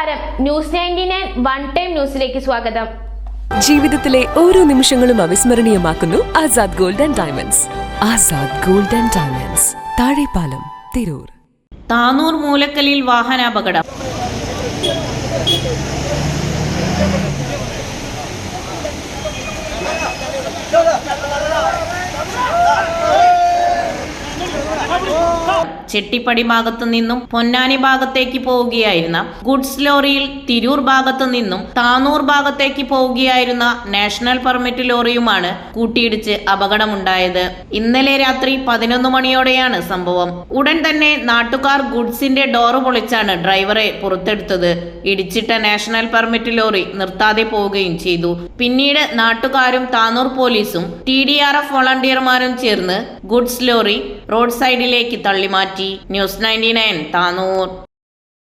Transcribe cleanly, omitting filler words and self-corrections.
നമസ്കാരം, news 99 one time ന്യൂസിലേക്ക് സ്വാഗതം. ജീവിതത്തിലെ ഓരോ നിമിഷങ്ങളും അവിസ്മരണീയമാക്കുന്നു Azad gold and diamonds. Azad gold and diamonds, Thazhepalam, Tirur. Tanur മൂലക്കലിൽ വാഹനാപകടം. ചെട്ടിപ്പടി ഭാഗത്തു നിന്നും പൊന്നാനി ഭാഗത്തേക്ക് പോവുകയായിരുന്ന ഗുഡ്സ് ലോറിയിൽ തിരൂർ ഭാഗത്തു നിന്നും താനൂർ ഭാഗത്തേക്ക് പോവുകയായിരുന്ന നാഷണൽ പെർമിറ്റ് ലോറിയുമാണ് കൂട്ടിയിടിച്ച് അപകടമുണ്ടായത്. ഇന്നലെ രാത്രി 11 മണിയോടെയാണ് സംഭവം. ഉടൻ തന്നെ നാട്ടുകാർ ഗുഡ്സിന്റെ ഡോറ് പൊളിച്ചാണ് ഡ്രൈവറെ പുറത്തെടുത്തത്. ഇടിച്ചിട്ട നാഷണൽ പെർമിറ്റ് ലോറി നിർത്താതെ പോവുകയും ചെയ്തു. പിന്നീട് നാട്ടുകാരും താനൂർ പോലീസും TDRF വോളണ്ടിയർമാരും ചേർന്ന് ഗുഡ്സ് ലോറി റോഡ് സൈഡിലേക്ക് തള്ളിമാറ്റി. ന്യൂസ് 99 താനൂർ.